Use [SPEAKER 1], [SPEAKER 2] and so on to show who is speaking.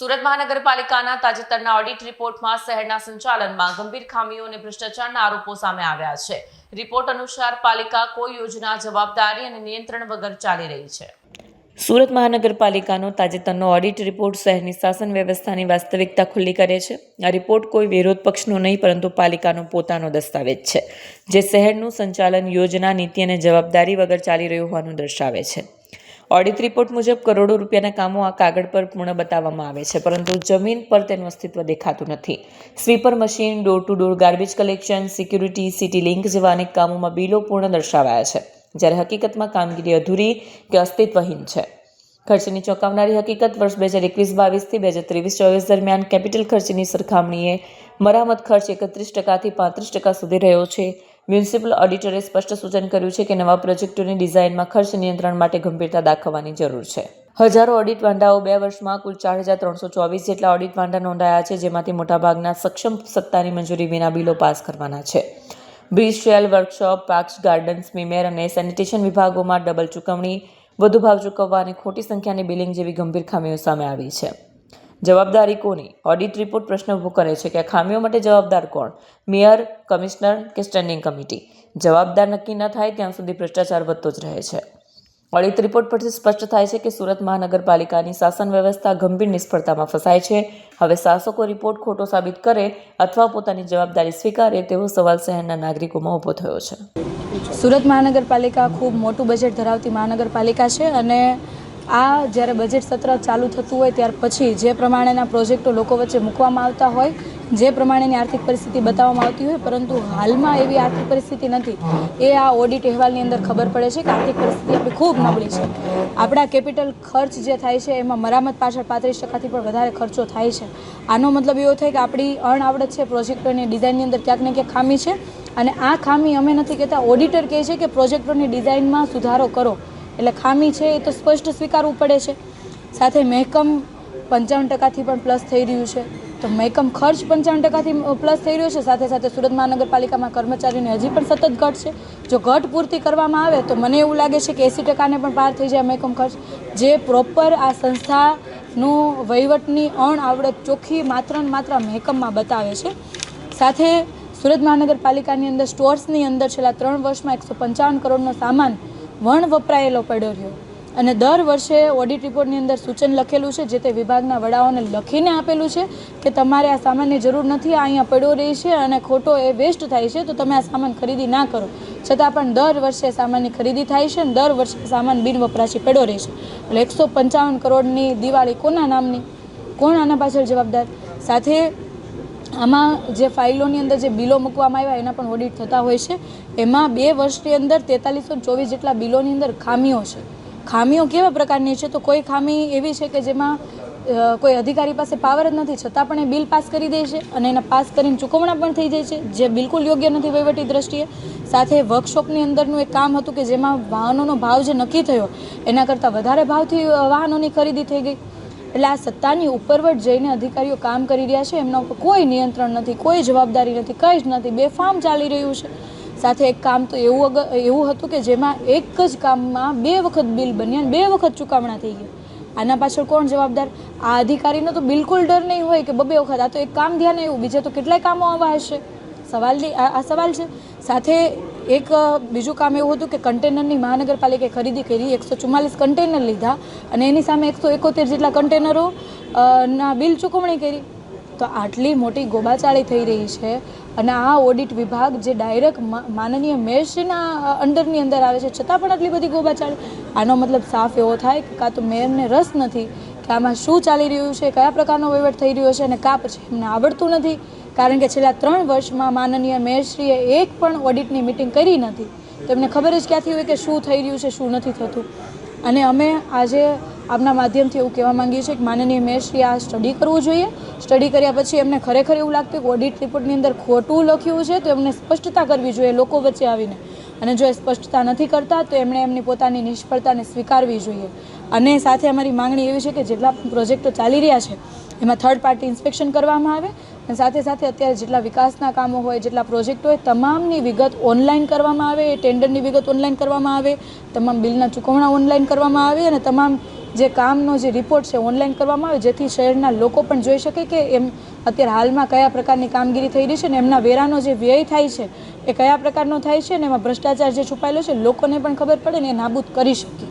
[SPEAKER 1] સુરત મહાનગરપાલિકાના તાજેતરના ઓડિટ રિપોર્ટમાં શહેરના સંચાલનમાં ગંભીર ખામીઓ અને ભ્રષ્ટાચારના આરોપો સામે આવ્યા છે। રિપોર્ટ અનુસાર પાલિકા કોઈ યોજના, જવાબદારી અને નિયંત્રણ વગર ચાલી રહી છે। સુરત મહાનગરપાલિકાનો તાજેતરનો ઓડિટ રિપોર્ટ શહેરની શાસન વ્યવસ્થાની વાસ્તવિકતા ખુલ્લી કરે છે। આ રિપોર્ટ કોઈ વિરોધ પક્ષનો નહીં, પરંતુ પાલિકાનો પોતાનો દસ્તાવેજ છે, જે શહેરનું સંચાલન યોજના, નીતિ અને જવાબદારી વગર ચાલી રહ્યું હોવાનું દર્શાવે છે। ઓડિટ રિપોર્ટ મુજબ કરોડો રૂપિયાના કામો આ કાગળ પર પૂર્ણ બતાવવામાં આવે છે, પરંતુ જમીન પર તેનું અસ્તિત્વ દેખાતું નથી। Sweeper machine, door to door garbage collection, security, city link જેવા અનેક કામોમાં બિલો પૂર્ણ દર્શાવાયા છે, જ્યારે હકીકતમાં કામગીરી અધૂરી કે અસ્તિત્વહીન છે। ખર્ચની ચોંકાવનારી હકીકત વર્ષ 2021-22 થી 2023-24 દરમિયાન કેપિટલ ખર્ચની સરખામણીએ મરામત ખર્ચ 31% થી 35% સુધી રહ્યો છે। મ્યુનિસિપલ ઓડિટરે સ્પષ્ટ સૂચન કર્યું છે કે નવા પ્રોજેક્ટોની ડિઝાઇનમાં ખર્ચ નિયંત્રણ માટે ગંભીરતા દાખવવાની જરૂર છે। હજારો ઓડિટ વાંધાઓ 2 વર્ષમાં કુલ 4324 જેટલા ઓડિટ વાંધા નોંધાયા છે, જેમાંથી મોટાભાગના સક્ષમ સત્તાની મંજૂરી વિના બિલો પાસ કરવાના છે। Bridge, cell, workshop, parks, gardens, મીમેર અને સેનિટેશન વિભાગોમાં ડબલ ચૂકવણી, વધુ ભાવ ચૂકવવા અને ખોટી સંખ્યાની બિલિંગ જેવી ગંભીર ખામીઓ સામે આવી છે। જવાબદારી કોની? ઓડિટ રિપોર્ટ પ્રશ્ન ઊભો કરે છે કે આ ખામીઓ માટે જવાબદાર કોણ? મેયર, કમિશનર કે સ્ટેન્ડિંગ કમિટી? જવાબદાર નક્કી ન થાય ત્યાં સુધી ભ્રષ્ટાચાર વધતો જ રહે છે। ઓડિટ રિપોર્ટ પરથી સ્પષ્ટ થાય છે કે સુરત મહાનગરપાલિકાની શાસન વ્યવસ્થા ગંભીર નિષ્ફળતામાં ફસાય છે। હવે શાસકો રિપોર્ટ ખોટો સાબિત કરે અથવા પોતાની જવાબદારી સ્વીકારે તેવો સવાલ શહેરના નાગરિકોમાં ઊભો થયો છે।
[SPEAKER 2] સુરત મહાનગરપાલિકા ખૂબ મોટું બજેટ ધરાવતી મહાનગરપાલિકા છે અને આ જ્યારે બજેટ સત્ર ચાલુ થતું હોય ત્યાર પછી જે પ્રમાણેના પ્રોજેક્ટો લોકો વચ્ચે મૂકવામાં આવતા હોય, જે પ્રમાણેની આર્થિક પરિસ્થિતિ બતાવવામાં આવતી હોય, પરંતુ હાલમાં એવી આર્થિક પરિસ્થિતિ નથી। એ આ ઓડિટ અહેવાલની અંદર ખબર પડે છે કે આર્થિક પરિસ્થિતિ આપણી ખૂબ નબળી છે। આપણા કેપિટલ ખર્ચ જે થાય છે એમાં મરામત પાછળ 35%થી પણ વધારે ખર્ચો થાય છે। આનો મતલબ એવો થાય કે આપણી અણઆવડત છે, પ્રોજેક્ટોની ડિઝાઇનની અંદર ક્યાંક ને ક્યાંક ખામી છે અને આ ખામી અમે નથી કહેતા, ઓડિટર કહે છે કે પ્રોજેક્ટોની ડિઝાઇનમાં સુધારો કરો, એટલે ખામી છે એ તો સ્પષ્ટ સ્વીકારવું પડે છે। સાથે મહેકમ 55%થી પણ પ્લસ થઈ રહ્યું છે, તો મહેકમ ખર્ચ 55%થી પ્લસ થઈ રહ્યો છે। સાથે સાથે સુરત મહાનગરપાલિકામાં કર્મચારીઓની હજી પણ સતત ઘટ છે। જો ઘટ પૂર્તિ કરવામાં આવે તો મને એવું લાગે છે કે 80%ને પણ પાર થઈ જાય મહેકમ ખર્ચ, જે પ્રોપર આ સંસ્થાનું વહીવટની અણઆવડત ચોખ્ખી માત્ર ને માત્ર મહેકમમાં બતાવે છે। સાથે સુરત મહાનગરપાલિકાની અંદર સ્ટોર્સની અંદર છેલ્લા 3 વર્ષમાં 155 કરોડનો સામાન વણ વપરાયેલો પડ્યો રહ્યો અને દર વર્ષે ઓડિટ રિપોર્ટની અંદર સૂચન લખેલું છે, જે તે વિભાગના વડાઓને લખીને આપેલું છે કે તમારે આ સામાનની જરૂર નથી, આ અહીંયા પડ્યો રહે છે અને ખોટો એ વેસ્ટ થાય છે, તો તમે આ સામાન ખરીદી ના કરો। છતાં પણ દર વર્ષે સામાનની ખરીદી થાય છે અને દર વર્ષે સામાન બિનવપરાશી પડ્યો રહે છે। એટલે 155 કરોડની દિવાળી કોના નામની? કોણ આના પાછળ જવાબદાર? સાથે આમાં જે ફાઇલોની અંદર જે બિલો મૂકવામાં આવ્યા એના પણ ઓડિટ થતા હોય છે। એમાં 2 વર્ષની અંદર 4324 જેટલા બિલોની અંદર ખામીઓ છે। ખામીઓ કેવા પ્રકારની છે? તો કોઈ ખામી એવી છે કે જેમાં કોઈ અધિકારી પાસે પાવર જ નથી, છતાં પણ એ બિલ પાસ કરી દે છે અને એના પાસ કરીને ચૂકવણા પણ થઈ જાય છે, જે બિલકુલ યોગ્ય નથી વહીવટી દ્રષ્ટિએ। સાથે વર્કશોપની અંદરનું એક કામ હતું કે જેમાં વાહનોનો ભાવ જે નક્કી થયો એના કરતાં વધારે ભાવથી વાહનોની ખરીદી થઈ ગઈ। એટલે આ સત્તાની ઉપરવટ જઈને અધિકારીઓ કામ કરી રહ્યા છે, એમના ઉપર કોઈ નિયંત્રણ નથી, કોઈ જવાબદારી નથી, કંઈ જ નથી, બેફામ ચાલી રહ્યું છે। સાથે એક કામ તો એવું હતું કે જેમાં એક જ કામમાં 2 વખત બિલ બન્યા અને 2 વખત ચૂકવણા થઈ ગયા। આના પાછળ કોણ જવાબદાર? આ અધિકારીનો તો બિલકુલ ડર નહીં હોય કે 2 વખત, આ તો એક કામ ધ્યાન આવ્યું, બીજે તો કેટલાય કામો આવા હશે? આ સવાલ છે। સાથે એક બીજું કામ એવું હતું કે કન્ટેનરની મહાનગરપાલિકાએ ખરીદી કરી, 144 કન્ટેનર લીધા અને એની સામે 171 જેટલા કન્ટેનરો ના બિલ ચૂકવણી કરી। તો આટલી મોટી ગોબાચાળી થઈ રહી છે અને આ ઓડિટ વિભાગ જે ડાયરેક્ટ માનનીય મેયરશ્રીના અંડરની અંદર આવે છે, છતાં પણ આટલી બધી ગોબાચાળી। આનો મતલબ સાફ એવો થાય કે કાં તો મેયરને રસ નથી કે આમાં શું ચાલી રહ્યું છે, કયા પ્રકારનો વહીવટ થઈ રહ્યો છે, અને કાં પછી એમને આવડતું નથી, કારણ કે છેલ્લા 3 વર્ષમાં માનનીય મેયરશ્રીએ એક પણ ઓડિટની મિટિંગ કરી નથી, તો એમને ખબર જ ક્યાંથી હોય કે શું થઈ રહ્યું છે, શું નથી થતું। અને અમે આજે આપના માધ્યમથી એવું કહેવા માંગીએ છીએ કે માનનીય મેયરશ્રીએ આ સ્ટડી કરવું જોઈએ। સ્ટડી કર્યા પછી એમને ખરેખર એવું લાગતું કે ઓડિટ રિપોર્ટની અંદર ખોટું લખ્યું છે તો એમને સ્પષ્ટતા કરવી જોઈએ લોકો વચ્ચે આવીને, અને જો એ સ્પષ્ટતા નથી કરતા તો એમણે એમની પોતાની નિષ્ફળતાને સ્વીકારવી જોઈએ। અને સાથે અમારી માંગણી એવી છે કે જેટલા પ્રોજેક્ટો ચાલી રહ્યા છે એમાં થર્ડ પાર્ટી ઇન્સ્પેક્શન કરવામાં આવે અને સાથે સાથે અત્યારે જેટલા વિકાસના કામો હોય, જેટલા પ્રોજેક્ટો હોય, તમામની વિગત ઓનલાઈન કરવામાં આવે, ટેન્ડરની વિગત ઓનલાઈન કરવામાં આવે, તમામ બિલના ચૂકવણા ઓનલાઈન કરવામાં આવે અને તમામ જે કામનો જે રિપોર્ટ છે ઓનલાઈન કરવામાં આવે, જેથી શહેરના લોકો પણ જોઈ શકે કે એમ અત્યારે હાલમાં કયા પ્રકારની કામગીરી થઈ રહી છે ને એમના વેરાનો જે વ્યય થાય છે એ કયા પ્રકારનો થાય છે ને એમાં ભ્રષ્ટાચાર જે છુપાયેલો છે લોકોને પણ ખબર પડે ને એ નાબૂદ કરી શકીએ.